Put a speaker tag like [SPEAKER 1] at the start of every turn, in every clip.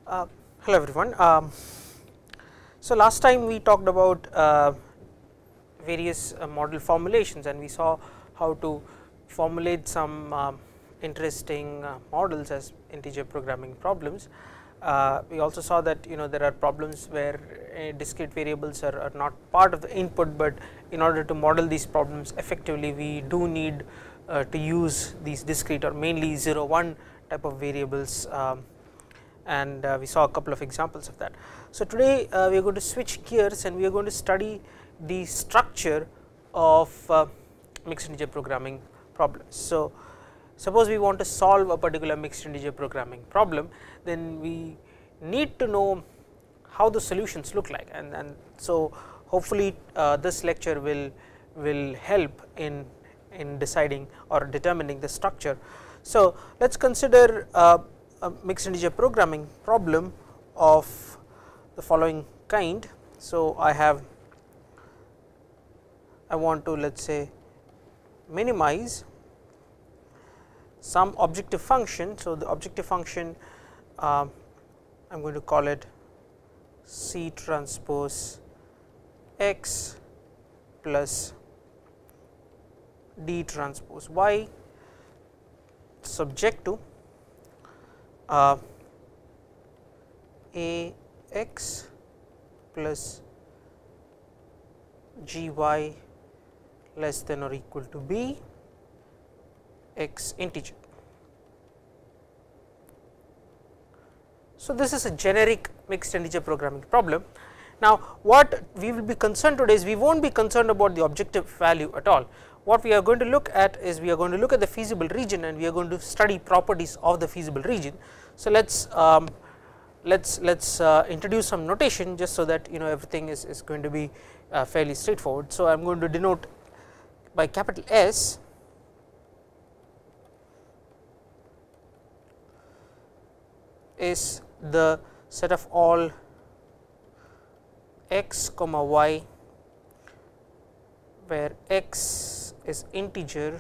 [SPEAKER 1] Hello everyone. So last time we talked about various model formulations, and we saw how to formulate some interesting models as integer programming problems. We also saw that there are problems where discrete variables are not part of the input, but in order to model these problems effectively we do need to use these discrete or mainly 0-1 type of variables, and we saw a couple of examples of that. So today we are going to switch gears and we are going to study the structure of mixed integer programming problems. So suppose we want to solve a particular mixed integer programming problem, then we need to know how the solutions look like, and so hopefully this lecture will help in deciding or determining the structure. So let us consider a mixed integer programming problem of the following kind. So I want to, let us say, minimize some objective function. So the objective function I am going to call it C transpose x plus D transpose y, subject to A x plus g y less than or equal to b x integer. So this is a generic mixed integer programming problem. Now what we will be concerned today is we will not be concerned about the objective value at all. What we are going to look at is we are going to look at the feasible region and we are going to study properties of the feasible region. So let's introduce some notation just so that everything is going to be fairly straightforward. So I am going to denote by capital S is the set of all x comma y where x is integer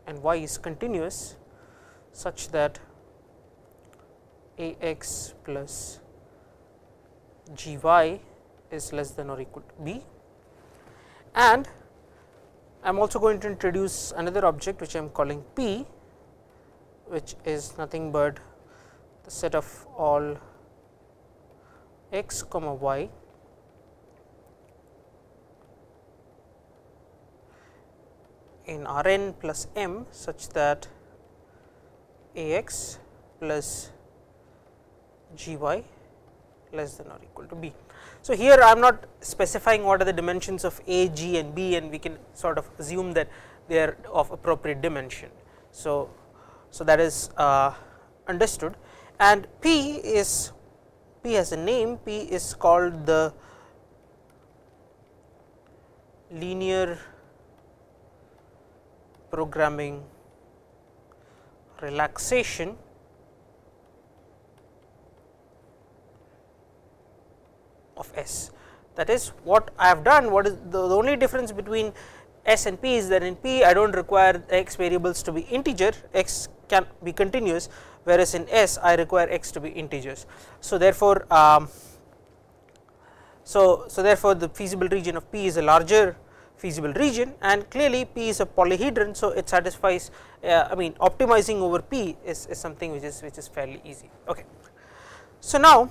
[SPEAKER 1] and y is continuous, such that a x plus g y is less than or equal to b. And I am also going to introduce another object which I am calling p, which is nothing but the set of all x comma y in Rn plus m, such that a x plus g y less than or equal to b. So here I am not specifying what are the dimensions of a, g and b, and we can sort of assume that they are of appropriate dimension. So that is understood, and p has a name. P is called the linear programming relaxation of S. That is what I have done. What is the only difference between S and P is that in P I do not require x variables to be integer, x can be continuous, whereas in S I require x to be integers. So therefore therefore the feasible region of P is a larger feasible region, and clearly P is a polyhedron. So it satisfies I mean optimizing over P is something which is fairly easy. Okay. So now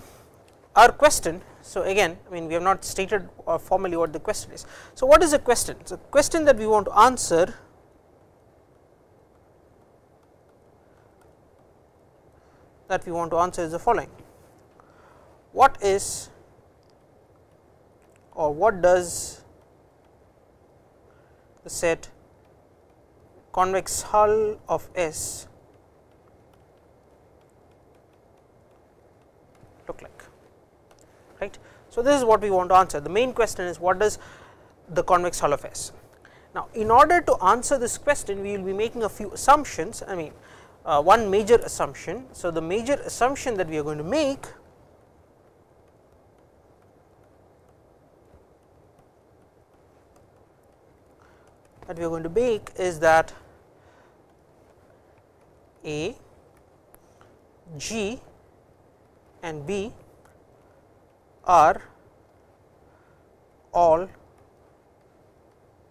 [SPEAKER 1] our question, so again I mean we have not stated formally what the question is. So what is the question? So the question that we want to answer is the following: what is or what does the set convex hull of S look like, right? So this is what we want to answer. The main question is what does the convex hull of S. Now in order to answer this question we will be making a few assumptions. I mean one major assumption. So the major assumption that we are going to make is that A, G and B are all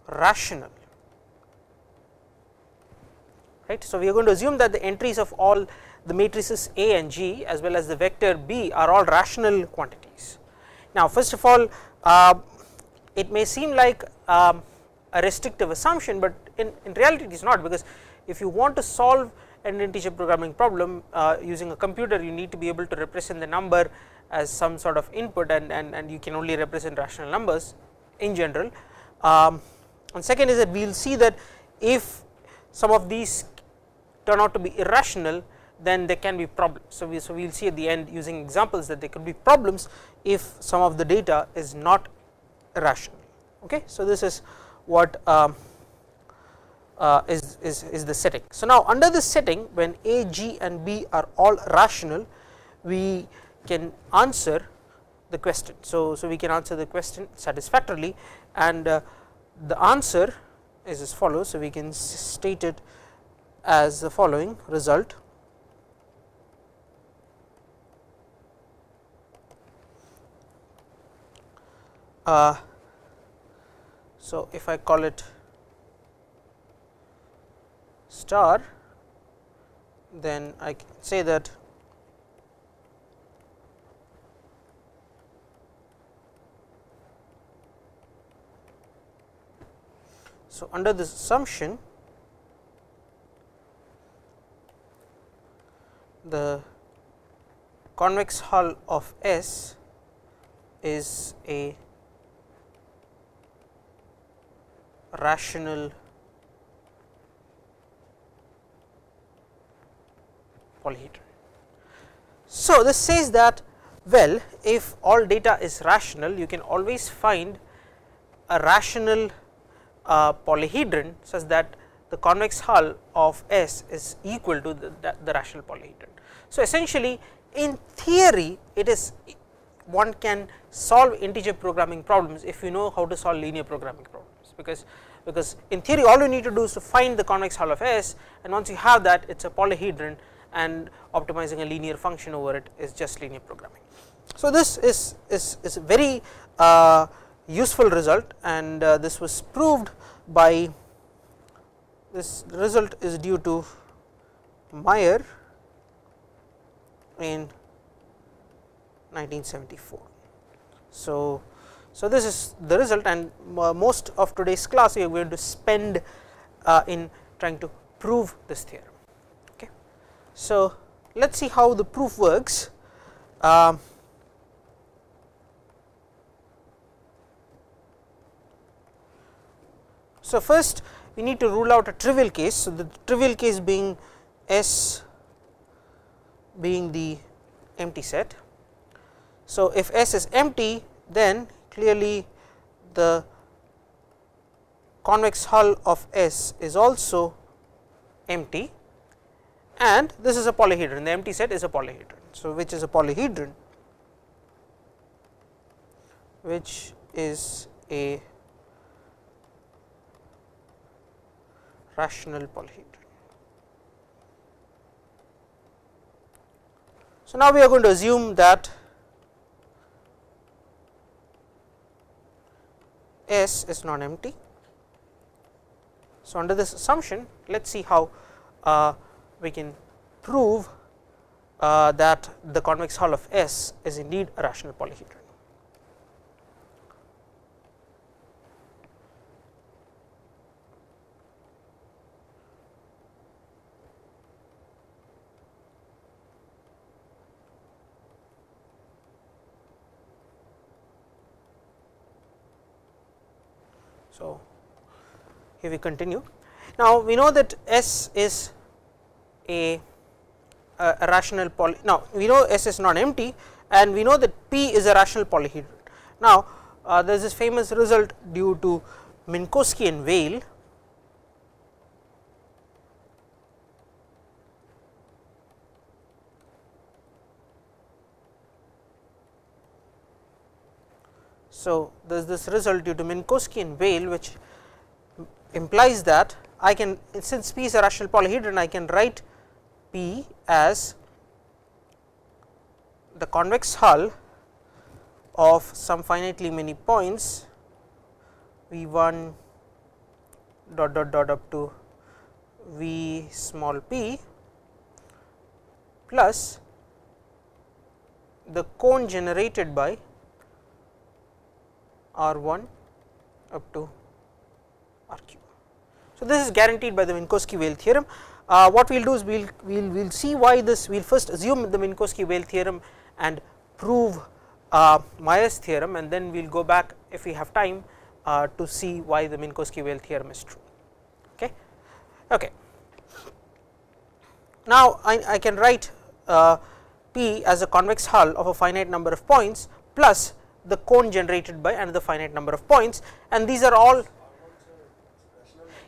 [SPEAKER 1] rational, right. So, we are going to assume that the entries of all the matrices A and G as well as the vector B are all rational quantities. Now, first of all, it may seem like a restrictive assumption, but in reality it is not, because if you want to solve an integer programming problem using a computer, you need to be able to represent the number as some sort of input, and you can only represent rational numbers in general. And second is that we will see that if some of these turn out to be irrational, then there can be problems. So, we will see at the end using examples that there could be problems if some of the data is not irrational. Okay. So, this is what is the setting. So, now under this setting, when A, G and B are all rational, we can answer the question. So, we can answer the question satisfactorily, and the answer is as follows. So, we can state it as the following result. So, if I call it star, then I can say that so under this assumption, the convex hull of S is a rational polyhedron. So, this says that, well, if all data is rational, you can always find a rational polyhedron such that the convex hull of S is equal to the rational polyhedron. So, essentially in theory it is one can solve integer programming problems if you know how to solve linear programming problems, because in theory all you need to do is to find the convex hull of S, and once you have that, it is a polyhedron, and optimizing a linear function over it is just linear programming. So, this is a very useful result, and this was proved by, this result is due to Meyer in 1974. So, this is the result, and most of today's class we are going to spend in trying to prove this theorem. Okay. So, let us see how the proof works. So, first we need to rule out a trivial case. So, the trivial case being S being the empty set. So, if S is empty, then clearly the convex hull of S is also empty, and this is a polyhedron, the empty set is a polyhedron. So, which is a polyhedron, which is a rational polyhedron. So, now we are going to assume that S is not empty. So, under this assumption, let us see how we can prove that the convex hull of S is indeed a rational polyhedron. So, here we continue. Now, we know that S is a rational poly. Now, we know S is not empty, and we know that P is a rational polyhedron. Now, there is this famous result due to Minkowski and Weil. So, there is this result due to Minkowski and Weil, which implies that I can, since P is a rational polyhedron, I can write P as the convex hull of some finitely many points V1 dot dot dot up to V small p plus the cone generated by R1 up to RQ. So, this is guaranteed by the Minkowski-Weyl theorem. What we will do is we will see why this, we will first assume the Minkowski-Weyl theorem and prove Meyer's theorem, and then we will go back if we have time to see why the Minkowski-Weyl theorem is true. Okay. Now, I can write P as a convex hull of a finite number of points plus the cone generated by another finite number of points, and these are all,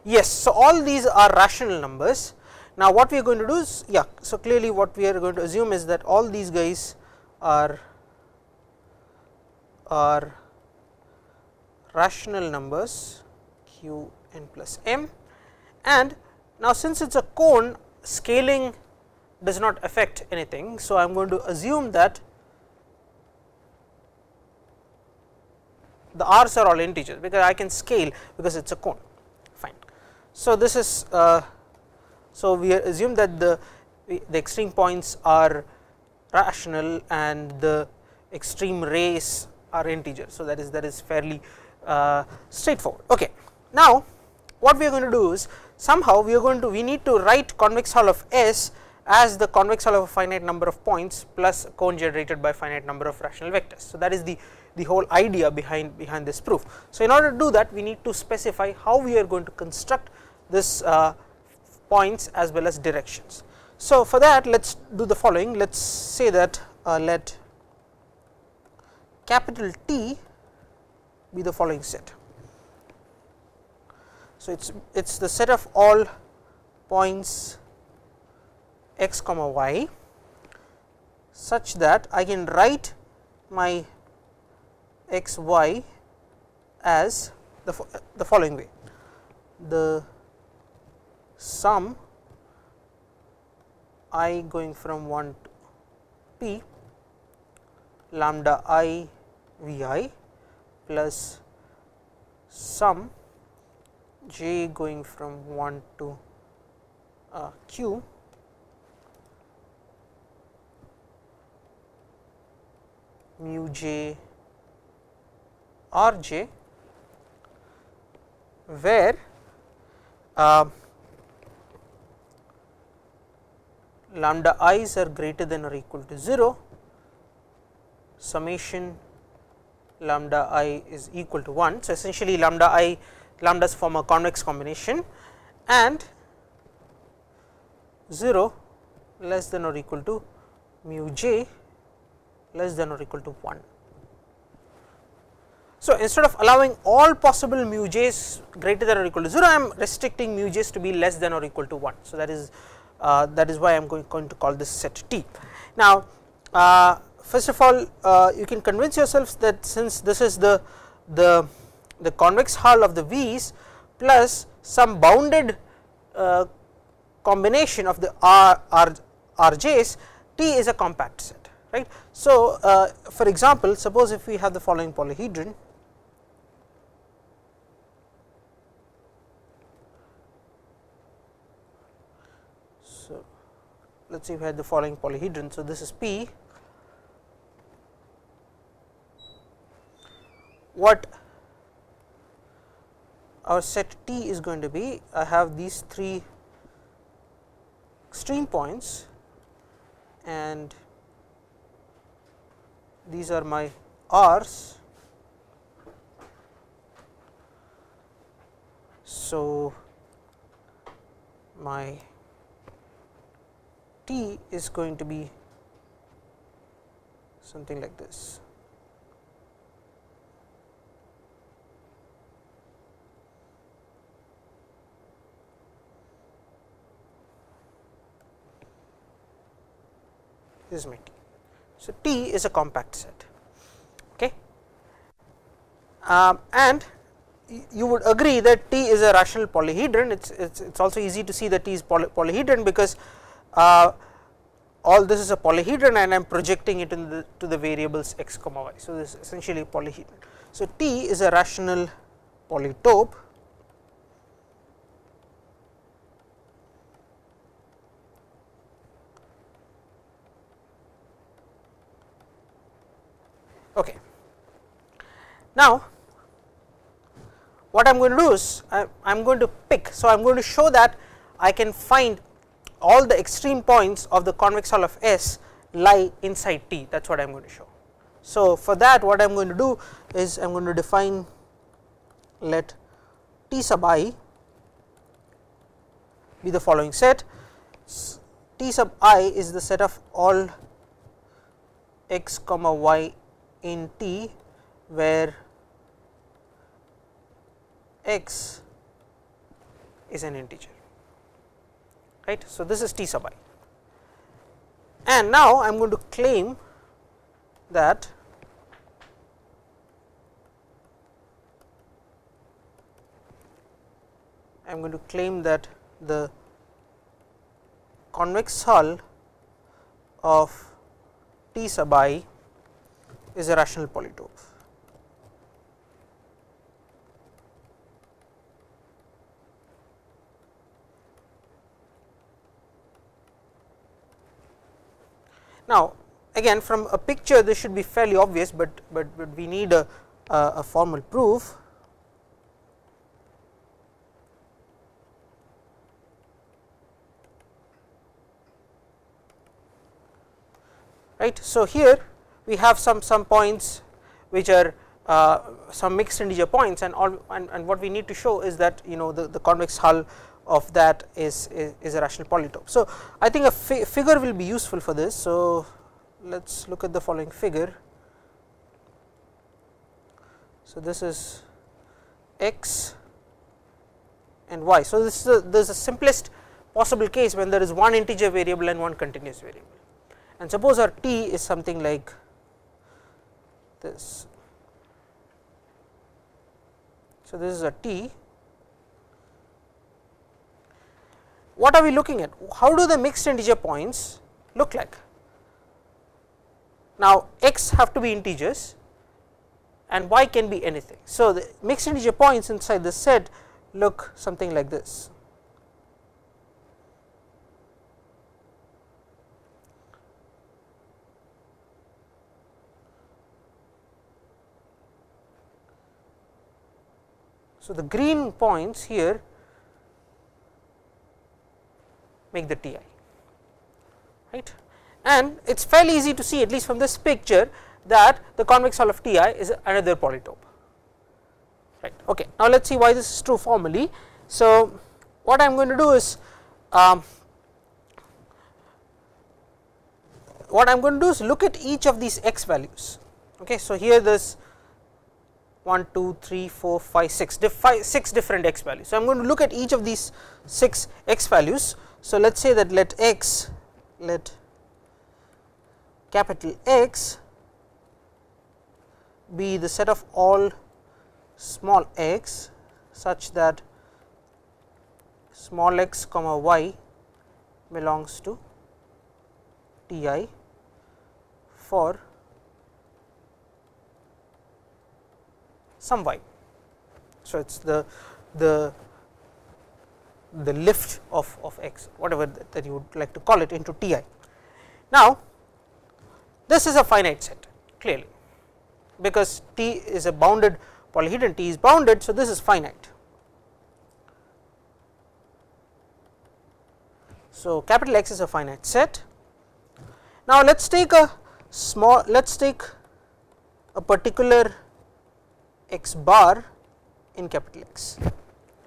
[SPEAKER 1] yes. So, all these are rational numbers. Now, what we are going to do is, yeah, so clearly what we are going to assume is that all these guys are rational numbers q n plus m, and now since it is a cone, scaling does not affect anything. So, I am going to assume that the r's are all integers, because I can scale because it is a cone, fine. So, this is so we assume that the extreme points are rational and the extreme rays are integers. So, that is fairly straightforward. Okay. Now, what we are going to do is somehow we need to write convex hull of S as the convex hull of a finite number of points plus cone generated by finite number of rational vectors. So, that is the whole idea behind this proof. So, in order to do that, we need to specify how we are going to construct this points as well as directions. So, for that let us do the following. Let us say that let capital T be the following set. So, it is the set of all points x comma y such that I can write my x y as the following way: the sum I going from 1 to p lambda I v I plus sum j going from 1 to q mu j r j, where lambda i's are greater than or equal to 0, summation lambda I is equal to 1. So, essentially lambdas form a convex combination, and 0 less than or equal to mu j less than or equal to 1. So, instead of allowing all possible mu j's greater than or equal to 0, I am restricting mu j's to be less than or equal to 1. So, that is why I am going to call this set T. Now, first of all, you can convince yourselves that since this is the convex hull of the V's plus some bounded combination of the RJ's, T is a compact set, right. So, for example, suppose if we have the following polyhedron, so let us say we have the following polyhedron. So, this is P. What our set T is going to be, I have these 3 extreme points and these are my R's. So, my T is going to be something like this. This is my T. So, T is a compact set, okay. And you would agree that T is a rational polyhedron. It's also easy to see that T is polyhedron because all this is a polyhedron and I am projecting it in to the variables x comma y. So, this is essentially polyhedron. So, T is a rational polytope okay. Now, what I am going to do is I am going to pick. So, I am going to show that I can find all the extreme points of the convex hull of S lie inside T, that is what I am going to show. So, for that what I am going to do is I am going to define, let T sub I be the following set. T sub I is the set of all x comma y in T where x is an integer, right. So, this is T sub I, and now I am going to claim that the convex hull of T sub I is a rational polytope. Now, again from a picture this should be fairly obvious, but we need a formal proof. Right. So, here we have some points which are some mixed integer points, and what we need to show is that the convex hull of that is a rational polytope. So, I think a figure will be useful for this. So, let us look at the following figure. So, this is x and y. So, this is the simplest possible case when there is one integer variable and one continuous variable, and suppose our T is something like this. So, this is a T. What are we looking at? How do the mixed integer points look like? Now, x have to be integers and y can be anything. So, the mixed integer points inside the set look something like this. So, the green points here make the Ti, right, and it is fairly easy to see, at least from this picture, that the convex hull of Ti is another polytope, right. Okay. Now, let us see why this is true formally. So, what I am going to do is look at each of these x values. Okay. So, here there is 1, 2, 3, 4, 5, 6 different x values. So, I am going to look at each of these 6 x values. So, let us say that let capital X be the set of all small x such that small x comma y belongs to Ti for some y. So, it is the lift of x, whatever that you would like to call it, into Ti. Now, this is a finite set clearly, because T is a bounded polyhedron, T is bounded. So, this is finite. So, capital X is a finite set. Now, let us take a particular x bar in capital X.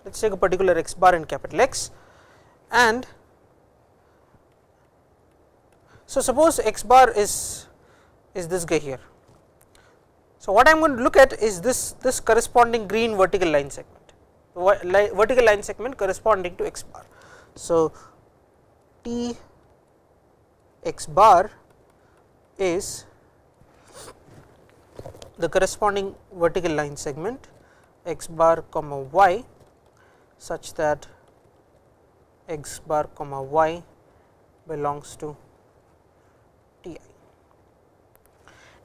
[SPEAKER 1] Let us take a particular x bar in capital X, and so suppose x bar is this guy here. So, what I am going to look at is this corresponding green vertical line segment, vertical line segment corresponding to x bar. So, T x bar is the corresponding vertical line segment x bar comma y such that x bar comma y belongs to Ti.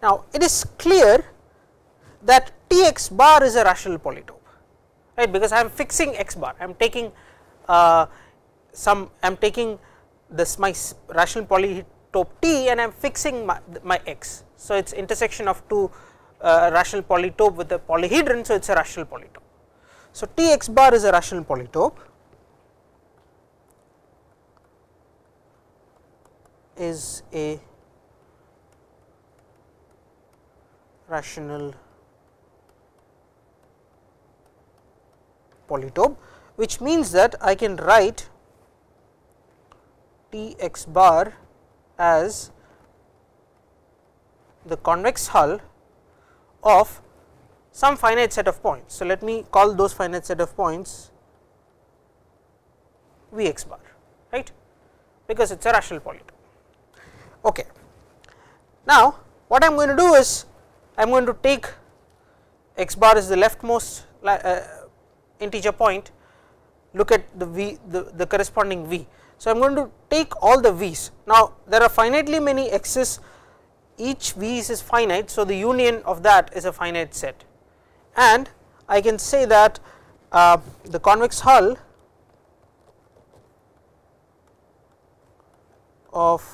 [SPEAKER 1] Now, it is clear that T x bar is a rational polytope, right, because I am fixing x bar, I am taking I am taking this my rational polytope T and I am fixing my x. So, it is intersection of two rational polytope with a polyhedron, so it is a rational polytope. So, T x bar is a rational polytope, is a rational polytope, which means that I can write T x bar as the convex hull of some finite set of points. So, let me call those finite set of points V x bar, right, because it is a rational polytope. Okay. Now, what I am going to do is I am going to take x bar is the leftmost integer point, look at the v the corresponding v. So, I am going to take all the v's. Now, there are finitely many x's, each v's is finite. So, the union of that is a finite set, and I can say that the convex hull of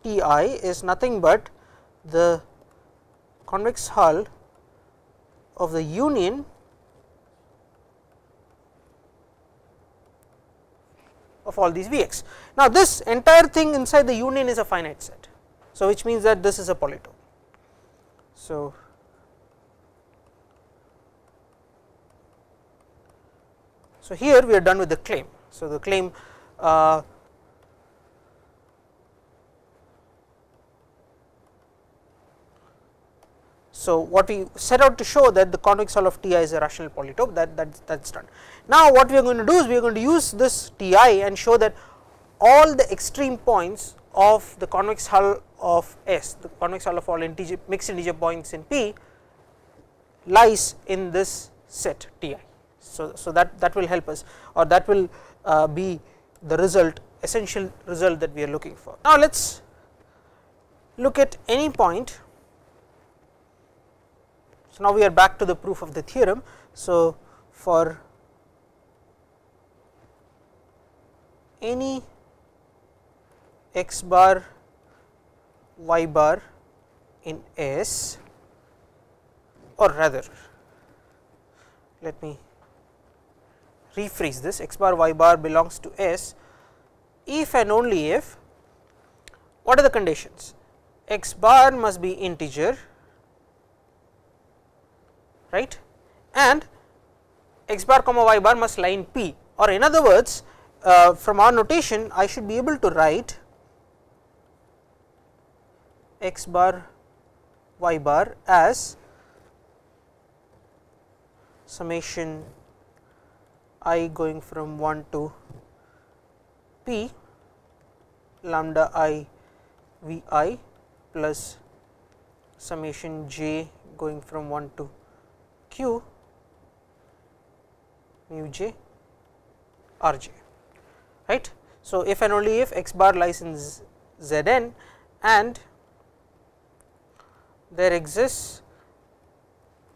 [SPEAKER 1] Ti is nothing but the convex hull of the union of all these Vx. Now, this entire thing inside the union is a finite set. So, which means that this is a polytope. So, here we are done with the claim. So, the claim so, what we set out to show that the convex hull of Ti is a rational polytope, that is done. Now, what we are going to do is we are going to use this Ti and show that all the extreme points of the convex hull of S, the convex hull of all mixed integer points in P, lies in this set Ti. So, that will help us, or that will be the result, essential result that we are looking for. Now, let us look at any point. So, now we are back to the proof of the theorem. So, for any x bar y bar in S, or rather let me rephrase this, x bar y bar belongs to S if and only if, what are the conditions? X bar must be integer, right, and x bar comma y bar must lie in P, or in other words, from our notation I should be able to write x bar y bar as summation I going from 1 to P lambda I V I plus summation j going from 1 to Q mu j R j, right. So, if and only if x bar lies in Zn and there exists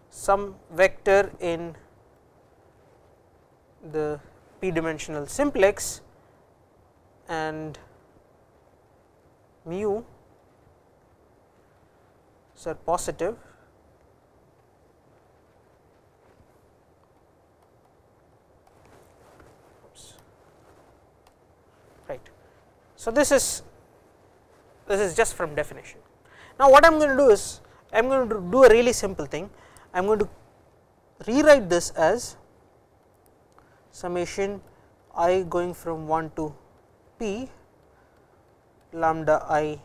[SPEAKER 1] some vector in the p dimensional simplex and mu are positive, right. So, this is just from definition. Now, what I am going to do is I am going to do a really simple thing. I am going to rewrite this as summation I going from 1 to P lambda I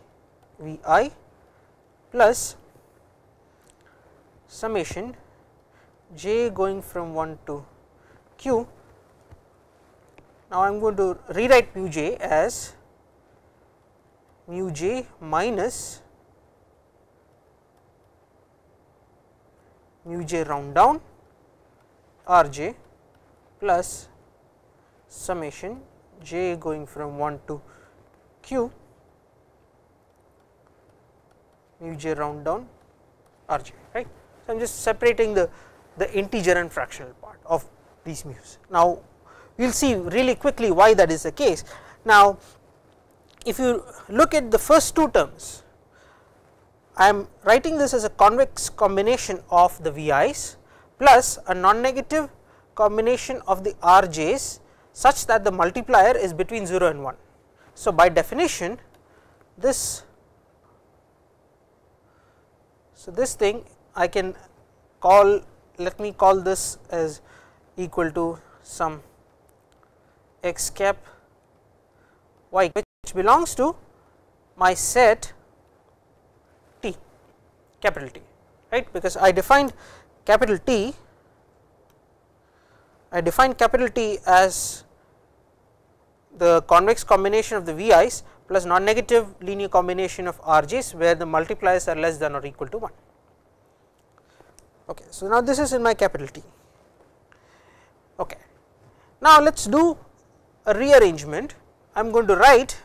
[SPEAKER 1] V I plus summation j going from 1 to Q. Now, I am going to rewrite mu j as mu j minus mu j round down R j plus summation j going from 1 to Q mu j round down r j, right. So, I am just separating the integer and fractional part of these mu's. Now, we will see really quickly why that is the case. Now, if you look at the first two terms, I am writing this as a convex combination of the Vi's plus a non-negative combination of the Rj's such that the multiplier is between 0 and 1. So, by definition this thing I can call, let me call this as equal to some x cap y, which belongs to my set T, capital T, right, because I defined capital T as the convex combination of the Vi's plus non-negative linear combination of Rj's where the multipliers are less than or equal to 1. Okay. So, now this is in my capital T. Okay. Now, let us do a rearrangement. I am going to write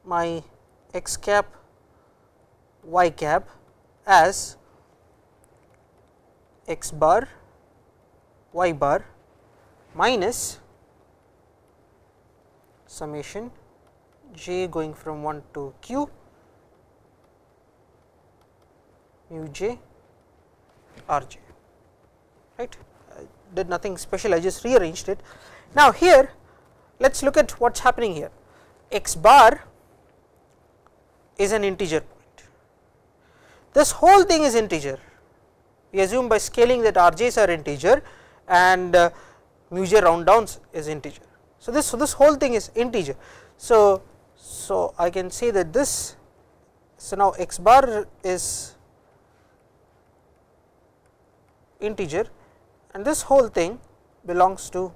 [SPEAKER 1] my x cap y cap as x bar y bar minus summation j going from 1 to q mu j r j, right. I did nothing special, I just rearranged it. Now, here let us look at what is happening here. X bar is an integer point, this whole thing is integer. We assume by scaling that Rj's are integer and mu j round downs is integer. So, this whole thing is integer. So, I can say that this, so now x bar is integer and this whole thing belongs to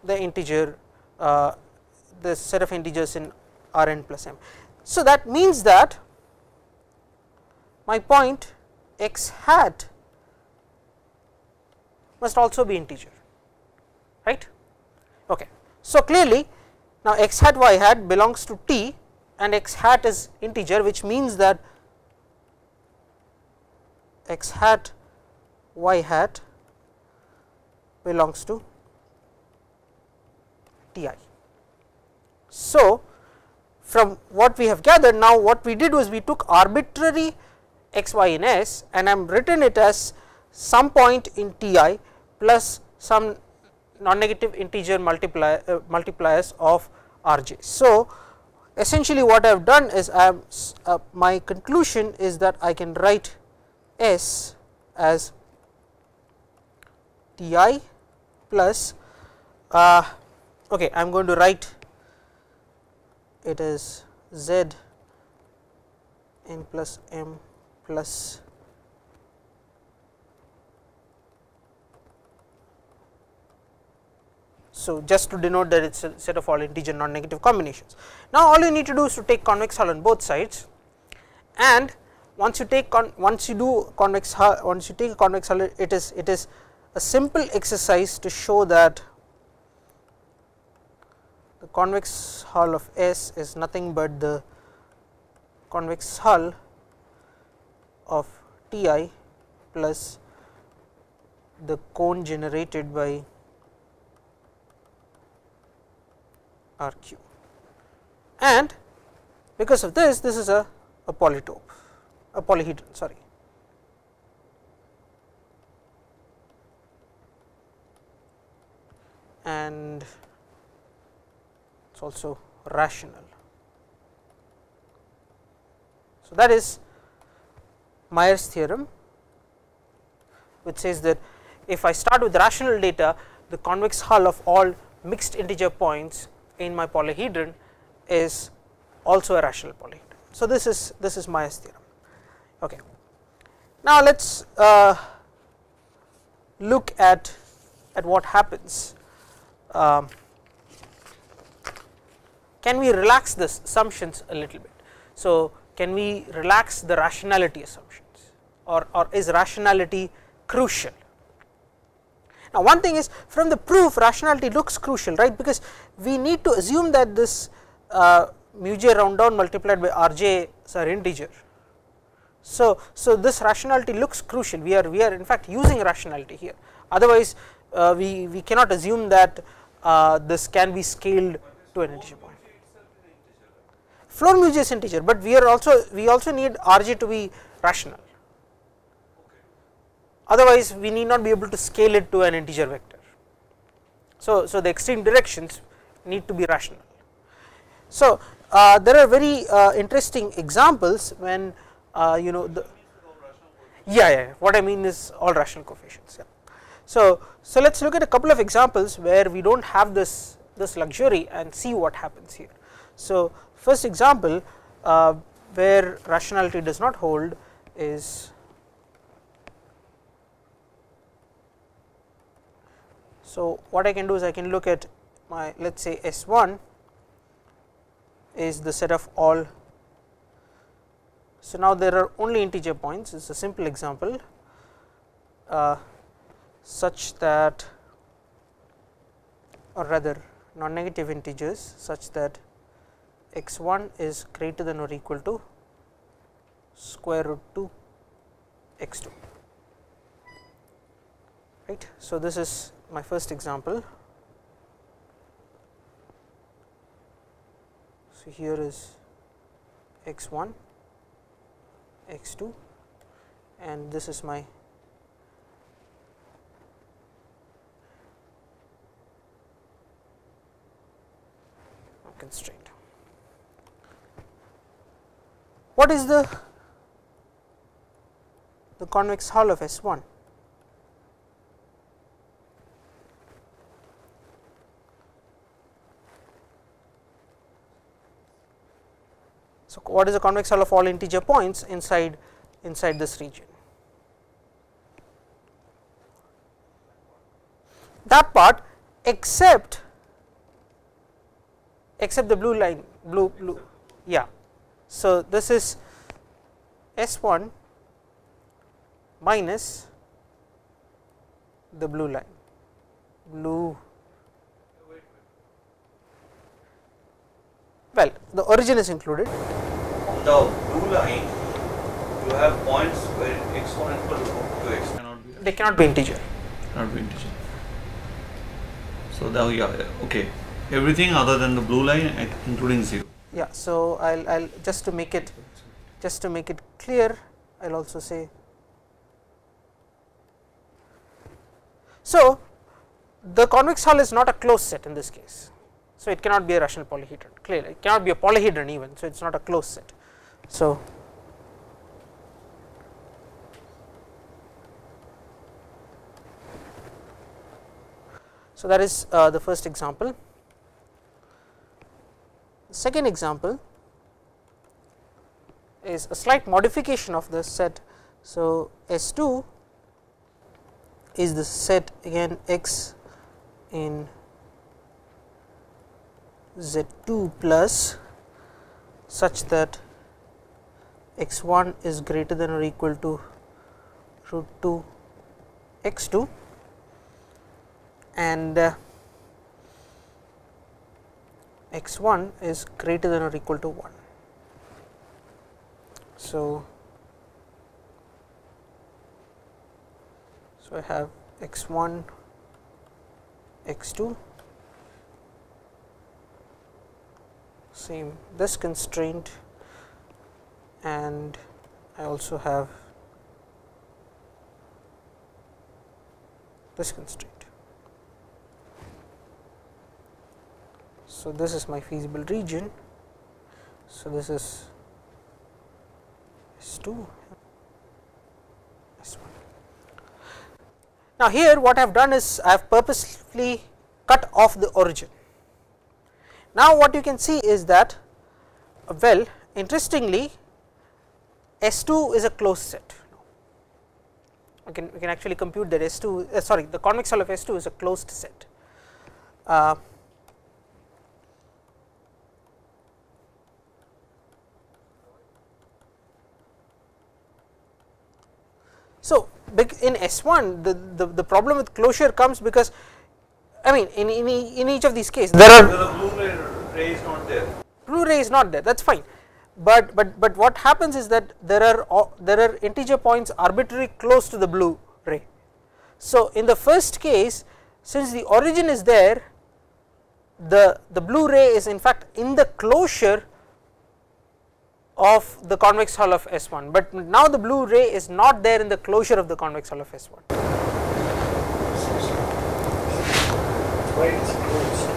[SPEAKER 1] the integer, the set of integers in Rn plus m. So, that means that my point x hat must also be integer, right. Okay. So, clearly now x hat y hat belongs to T and x hat is integer, which means that x hat y hat belongs to Ti. So, from what we have gathered, now what we did was we took arbitrary x y in S and I am written it as some point in Ti plus some non-negative integer multipliers of Rj. So, essentially what I have done is I am my conclusion is that I can write S as Ti plus okay, I am going to write it as Z n plus m plus so just to denote that it is a set of all integer non-negative combinations. Now, all you need to do is to take convex hull on both sides, and once you take once you do convex hull, once you take a convex hull, it is a simple exercise to show that the convex hull of S is nothing but the convex hull of Ti plus the cone generated by RQ, and because of this is a polytope, a polyhedron, sorry. And it is also rational. So, that is Meyer's theorem, which says that if I start with rational data, the convex hull of all mixed integer points in my polyhedron is also a rational polyhedron. So, this is Meyer's theorem. Okay. Now, let us look at what happens. Can we relax this assumptions a little bit? So, can we relax the rationality assumptions, or is rationality crucial? Now, one thing is, from the proof rationality looks crucial, right, because we need to assume that this mu j round down multiplied by r j are integer. So this rationality looks crucial, we are in fact using rationality here, otherwise we cannot assume that this can be scaled to an integer point. Floor mu j is integer, but we also need r j to be rational, otherwise we need not be able to scale it to an integer vector. So the extreme directions need to be rational. So there are very interesting examples when you know the what I mean is all rational coefficients. So let us look at a couple of examples where we do not have this luxury and see what happens here. So first example where rationality does not hold is, so what I can do is I can look at my, let us say S1 is the set of all. So now there are only integer points, it is a simple example such that, or rather non negative integers such that x1 is greater than or equal to square root 2 x2, right. So this is my first example. So here is x1, x2, and this is my constraint. What is the convex hull of S1? So what is the convex hull of all integer points inside this region? That part except the blue line, blue, yeah. So this is S1 minus the blue line, well, the origin is included.
[SPEAKER 2] On the blue line, you have points where x1 equal to x cannot be.
[SPEAKER 1] They cannot be integer.
[SPEAKER 2] Cannot be integer. So now, okay. Everything other than the blue line, including 0.
[SPEAKER 1] Yeah. So I'll just to make it clear, I'll also say. So the convex hull is not a closed set in this case. So it cannot be a rational polyhedron. Clearly, it cannot be a polyhedron even. So it is not a closed set. So that is the first example. The second example is a slight modification of the set. So S2 is the set again x in Z2 plus such that x1 is greater than or equal to root 2 x2 and x1 is greater than or equal to 1. So I have x1 x2 same this constraint, and I also have this constraint. So this is my feasible region. So this is S2, S1. Now here what I have done is I have purposefully cut off the origin. Now what you can see is that, well, interestingly S2 is a closed set. We can actually compute that S2 sorry, the convex hull of S2 is a closed set. So in S1 the problem with closure comes because I mean in each of these cases there are
[SPEAKER 2] the blue ray is not there.
[SPEAKER 1] Blue ray is not there, that is fine, but what happens is that there are integer points arbitrarily close to the blue ray. So in the first case, since the origin is there, the blue ray is in fact in the closure of the convex hull of S1, but now the blue ray is not there in the closure of the convex hull of S1.
[SPEAKER 3] Why it's closed?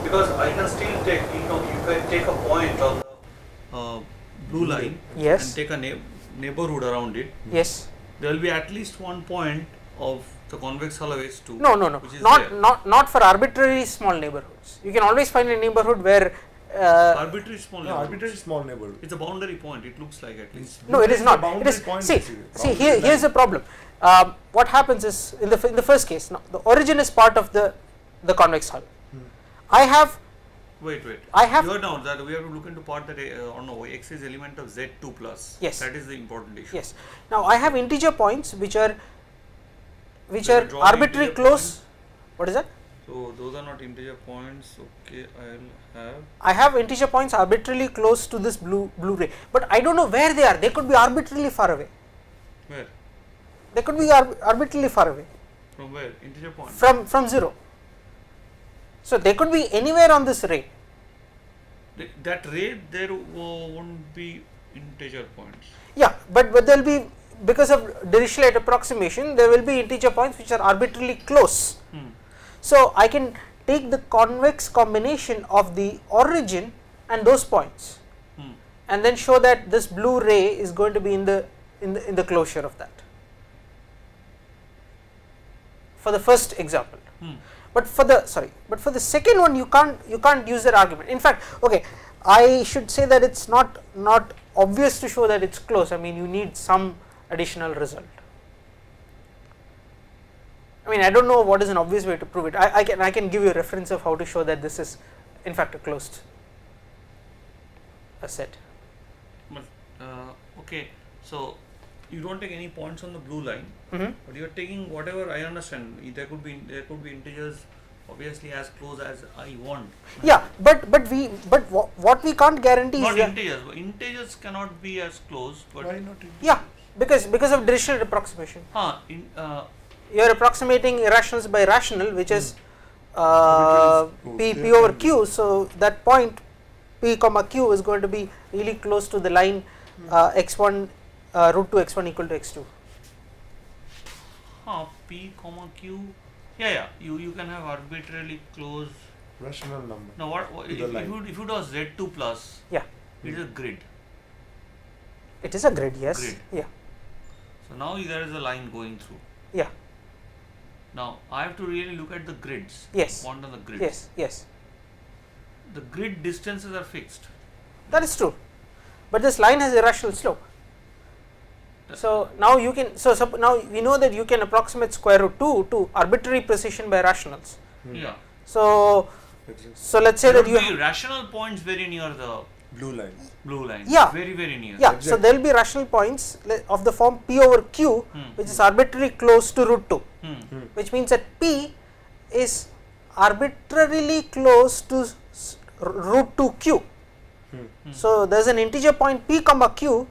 [SPEAKER 2] Because I can still take, you can take a point on the blue line,
[SPEAKER 1] yes,
[SPEAKER 2] and take a neighborhood around it.
[SPEAKER 1] Yes.
[SPEAKER 2] There will be at least one point of the convex hull of S2.
[SPEAKER 1] No, not for arbitrary small neighborhoods. You can always find a neighborhood where
[SPEAKER 2] arbitrary small neighborhood.
[SPEAKER 3] Arbitrary small neighborhood.
[SPEAKER 2] It's a boundary point. It looks like at least.
[SPEAKER 1] No, it is not. It is. See, here's the problem. What happens is in the first case, now the origin is part of the convex hull. I have.
[SPEAKER 2] Wait.
[SPEAKER 1] I have.
[SPEAKER 2] You are now that we have to look into part that x is element of Z2 plus.
[SPEAKER 1] Yes.
[SPEAKER 2] That is the important issue.
[SPEAKER 1] Yes. Now I have integer points which are arbitrarily close. What is that?
[SPEAKER 2] So those are not integer points. Okay,
[SPEAKER 1] I have integer points arbitrarily close to this blue ray, but I don't know where they are. They could be arbitrarily far away.
[SPEAKER 2] Where?
[SPEAKER 1] They could be arbitrarily far away.
[SPEAKER 2] From where? Integer point.
[SPEAKER 1] From 0. So they could be anywhere on this ray.
[SPEAKER 2] That ray there won't be integer points.
[SPEAKER 1] Yeah, but there will be, because of Dirichlet approximation, there will be integer points which are arbitrarily close. So I can take the convex combination of the origin and those points, and then show that this blue ray is going to be in the closure of that. For the first example. But for the second one you can't use that argument. In fact, okay, I should say that it's not obvious to show that it's close. I mean, you need some additional result. I mean, I don't know what is an obvious way to prove it. I can give you a reference of how to show that this is in fact a closed set.
[SPEAKER 2] But okay, so you don't take any points on the blue line, but you are taking whatever. I understand there could be integers obviously as close as I want.
[SPEAKER 1] Yeah, but what we can't guarantee
[SPEAKER 2] not
[SPEAKER 1] is
[SPEAKER 2] integers. Integers cannot be as close. But
[SPEAKER 3] why not integers?
[SPEAKER 1] Yeah, because of Dirichlet approximation. You are approximating irrationals by rational, which is p over q. So that point p comma q is going to be really close to the line x1 root 2 x1 equal to x2.
[SPEAKER 2] P comma q. Yeah. You can have arbitrarily close
[SPEAKER 3] rational number.
[SPEAKER 2] Now what if you do Z2 plus?
[SPEAKER 1] Yeah.
[SPEAKER 2] It is a grid.
[SPEAKER 1] It is a grid. Yes.
[SPEAKER 2] Grid.
[SPEAKER 1] Yeah.
[SPEAKER 2] So now there is a line going through.
[SPEAKER 1] Yeah.
[SPEAKER 2] Now I have to really look at the grids.
[SPEAKER 1] Yes.
[SPEAKER 2] Point on the grids.
[SPEAKER 1] Yes.
[SPEAKER 2] The grid distances are fixed.
[SPEAKER 1] That is true, but this line has irrational slope. So now you can. So now we know that you can approximate square root 2 to arbitrary precision by rationals.
[SPEAKER 2] Yeah.
[SPEAKER 1] So let's say that you
[SPEAKER 2] have rational points very near the
[SPEAKER 3] blue line.
[SPEAKER 1] Yeah.
[SPEAKER 2] Very near.
[SPEAKER 1] Yeah. Exactly. So there will be rational points of the form p over q, which is arbitrarily close to root 2, which means that p is arbitrarily close to root 2 q. So there is an integer point p comma q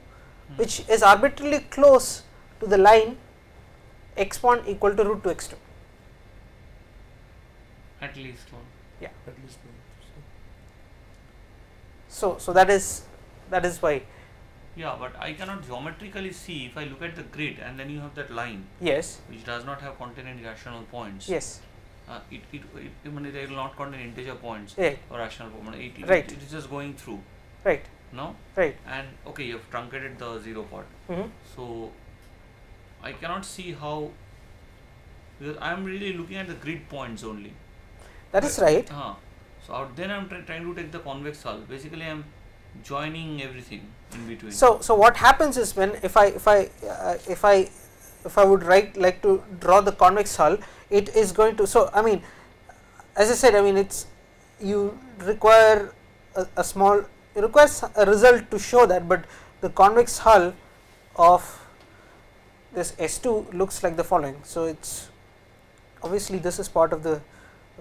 [SPEAKER 1] which is arbitrarily close to the line x1 equal to root 2 x2.
[SPEAKER 2] At least one.
[SPEAKER 1] Yeah.
[SPEAKER 3] At least one.
[SPEAKER 1] So that is why.
[SPEAKER 2] Yeah, but I cannot geometrically see if I look at the grid and then you have that line.
[SPEAKER 1] Yes.
[SPEAKER 2] Which does not have contain any rational points.
[SPEAKER 1] Yes.
[SPEAKER 2] It will not contain integer points or rational points. It is just going through.
[SPEAKER 1] Right.
[SPEAKER 2] No?
[SPEAKER 1] Right.
[SPEAKER 2] And okay, you have truncated the 0 part. So I cannot see how, because I am really looking at the grid points only.
[SPEAKER 1] That is right.
[SPEAKER 2] So then I am trying to take the convex hull. Basically, I am joining everything in between.
[SPEAKER 1] So what happens is when if I would like to draw the convex hull, it is going to. So I mean, as I said, I mean you require it requires a result to show that, but the convex hull of this S2 looks like the following. So, it is obviously this is part of the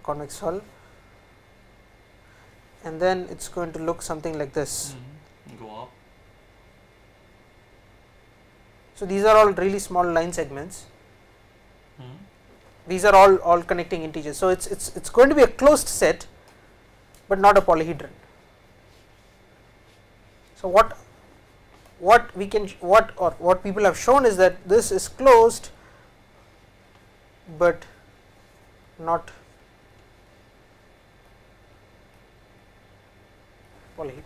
[SPEAKER 1] convex hull, and then it is going to look something like this.
[SPEAKER 2] Go up.
[SPEAKER 1] So, these are all really small line segments. These are all connecting integers. So, it's going to be a closed set, but not a polyhedron. So, what people have shown is that this is closed, but not polyhedral.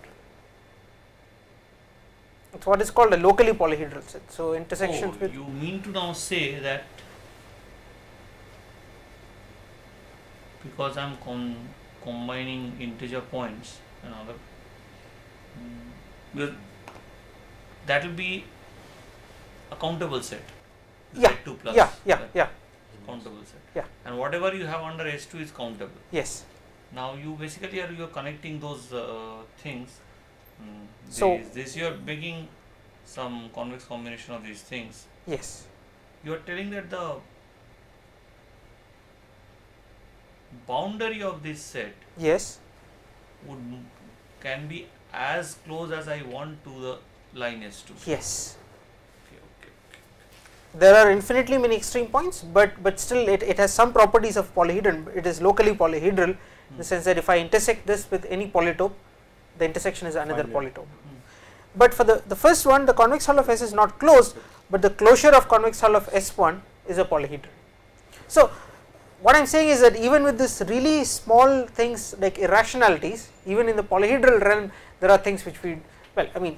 [SPEAKER 1] It's what is called a locally polyhedral set. So, intersections with.
[SPEAKER 2] You mean to now say that because I am combining integer points and other, because that will be a countable set.
[SPEAKER 1] Yeah.
[SPEAKER 2] Z2 plus.
[SPEAKER 1] Yeah.
[SPEAKER 2] Countable set.
[SPEAKER 1] Yeah.
[SPEAKER 2] And whatever you have under S2 is countable.
[SPEAKER 1] Yes.
[SPEAKER 2] Now you basically are connecting those things.
[SPEAKER 1] So
[SPEAKER 2] this you are making some convex combination of these things.
[SPEAKER 1] Yes.
[SPEAKER 2] You are telling that the boundary of this set
[SPEAKER 1] Yes.
[SPEAKER 2] can be as close as I want to the line S2.
[SPEAKER 1] Yes.
[SPEAKER 2] Okay.
[SPEAKER 1] There are infinitely many extreme points, but still it has some properties of polyhedron. It is locally polyhedral in the sense that if I intersect this with any polytope, the intersection is another polytope. But for the first one, the convex hull of S is not closed, but the closure of convex hull of S1 is a polyhedron. So, what I am saying is that even with this really small things like irrationalities, even in the polyhedral realm, there are things which we, well, I mean,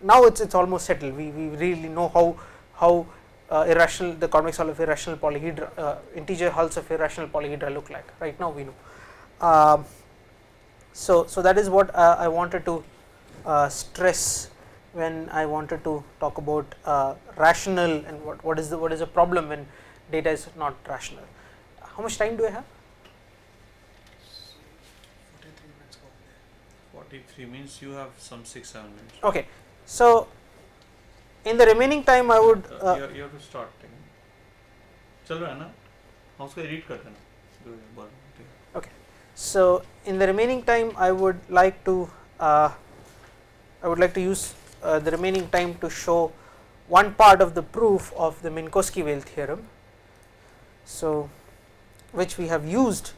[SPEAKER 1] now it's almost settled. We really know how irrational the convex hull of irrational polyhedra, integer hulls of irrational polyhedra look like. Right now we know. So that is what I wanted to stress when I wanted to talk about rational and what is the problem when data is not rational. How much time do I have?
[SPEAKER 3] 43 minutes.
[SPEAKER 2] 43 means you have some 6-7 minutes.
[SPEAKER 1] Okay. So, in the remaining time I would
[SPEAKER 2] you have to start. चल रहा है ना? हम उसको edit करते हैं.
[SPEAKER 1] Okay. So, in the remaining time I would like to use the remaining time to show one part of the proof of the Minkowski-Weyl theorem. So, which we have used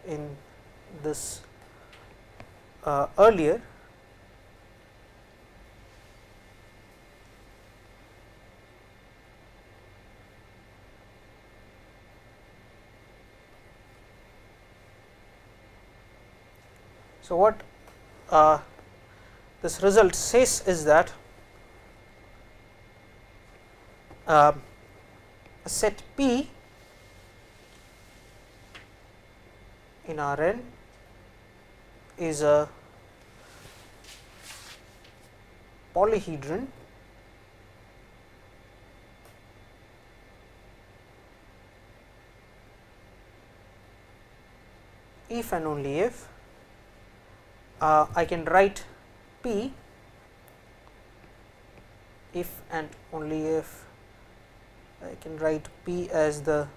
[SPEAKER 1] in this earlier. So, what this result says is that a set P in Rn is a polyhedron if and only if I can write P if and only if I can write P as the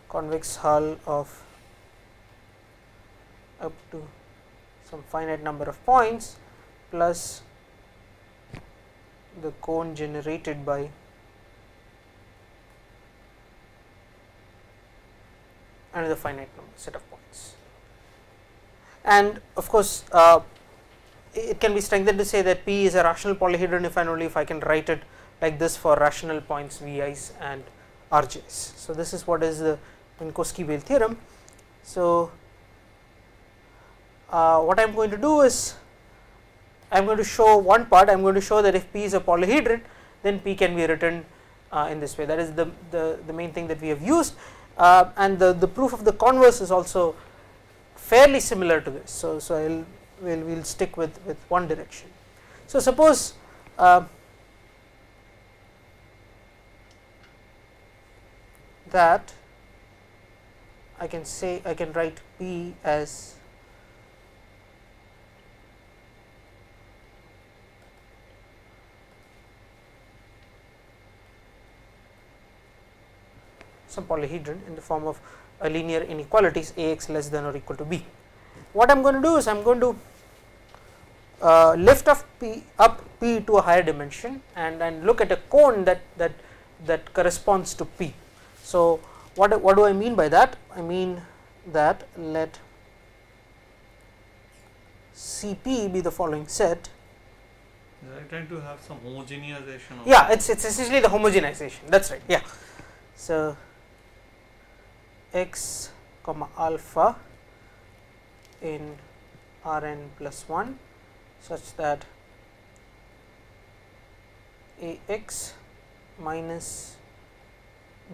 [SPEAKER 1] convex hull of up to some finite number of points plus the cone generated by another finite number set of points. And of course, it can be strengthened to say that P is a rational polyhedron if and only if I can write it like this for rational points Vi's and Rj's. So, this is what is the Minkowski-Weyl theorem. So, what I am going to do is I am going to show one part. I am going to show that if P is a polyhedron, then P can be written in this way. That is the main thing that we have used, and the proof of the converse is also fairly similar to this. So, we'll stick with one direction. So, suppose that I can say I can write P as some polyhedron in the form of a linear inequalities Ax less than or equal to b. What I am going to do is I am going to lift up p to a higher dimension and look at a cone that corresponds to p. So what do I mean by that? I mean that let Cp be the following set.
[SPEAKER 2] Are you trying to have some homogenization?
[SPEAKER 1] Yeah, it's essentially the homogenization. That's right. Yeah. So x comma alpha in Rn plus 1 such that Ax minus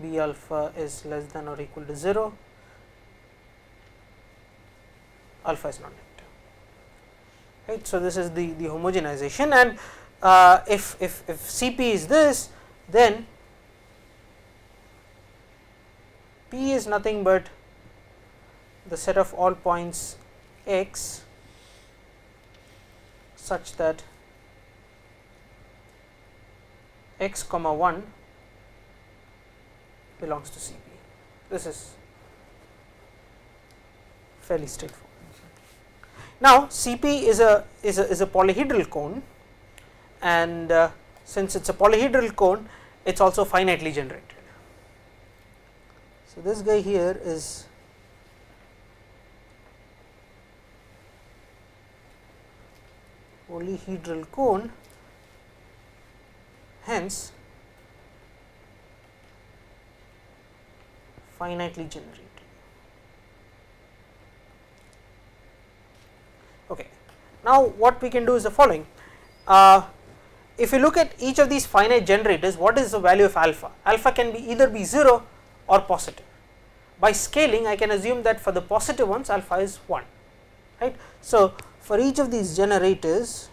[SPEAKER 1] b alpha is less than or equal to 0, alpha is non-negative. Right. So this is the homogenization, and if Cp is this, then P is nothing but the set of all points x such that x comma 1 belongs to Cp. This is fairly straightforward. Now Cp is a polyhedral cone, and since it's a polyhedral cone, it's also finitely generated. So this guy here is polyhedral cone, hence finitely generated. Okay. Now what we can do is the following. If you look at each of these finite generators, what is the value of alpha? Alpha can be either be 0 or positive. By scaling, I can assume that for the positive ones alpha is 1, right. So for each of these generators,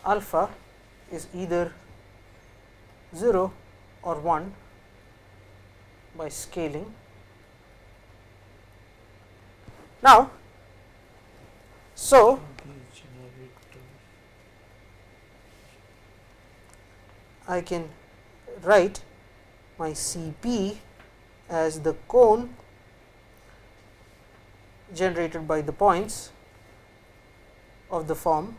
[SPEAKER 1] alpha is either 0 or 1 by scaling. Now, so I can write my Cp as the cone generated by the points of the form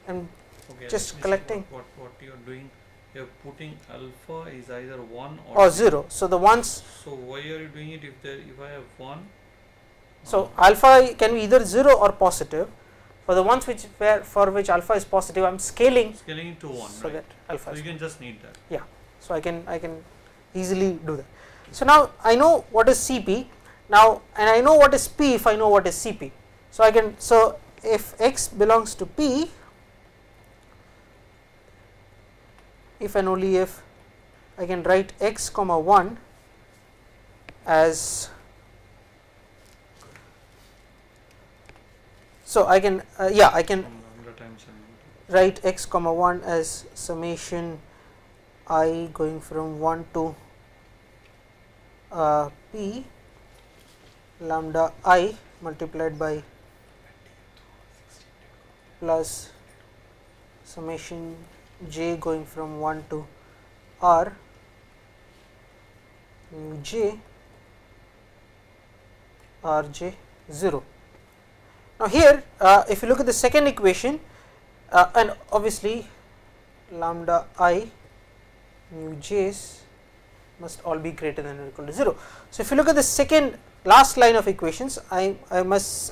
[SPEAKER 1] and just collecting
[SPEAKER 2] what you are doing. You are putting alpha is either 1
[SPEAKER 1] or 0. So the ones.
[SPEAKER 2] So why are you doing it if I have 1?
[SPEAKER 1] So alpha can be either 0 or positive. For the ones for which alpha is positive, I am scaling
[SPEAKER 2] it to 1,
[SPEAKER 1] so
[SPEAKER 2] right?
[SPEAKER 1] that alpha.
[SPEAKER 2] So you can just need that.
[SPEAKER 1] Yeah. So I can easily do that. So now I know what is Cp now, and I know what is P if I know what is Cp. So I can, so if x belongs to P, if and only if I can write x comma 1 as, so I can I can write x comma 1 as summation I going from 1 to p lambda I multiplied by plus summation j going from 1 to r mu j r j 0. Now here if you look at the second equation, and obviously lambda I mu j's must all be greater than or equal to 0. So if you look at the second last line of equations, I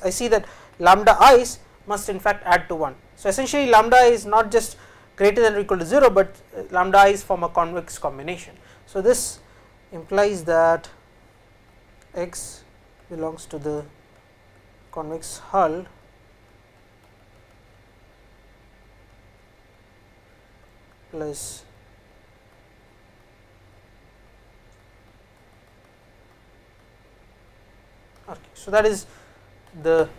[SPEAKER 1] see that lambda i's must in fact add to 1. So essentially lambda is not just greater than or equal to 0, but lambda i's form a convex combination. So this implies that x belongs to the convex hull plus Okay. So, that is the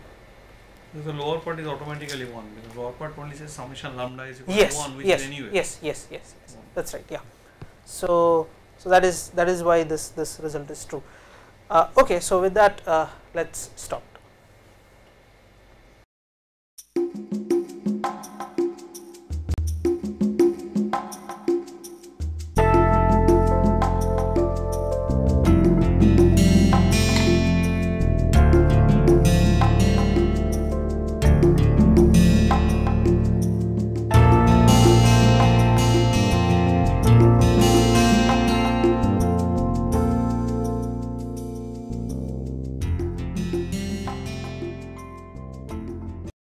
[SPEAKER 2] The lower part is automatically 1 because lower part only says summation lambda is equal
[SPEAKER 1] yes,
[SPEAKER 2] to 1, which
[SPEAKER 1] yes,
[SPEAKER 2] is anyway.
[SPEAKER 1] yes, that's right. Yeah. So that is why this result is true. Okay. So with that, let's stop.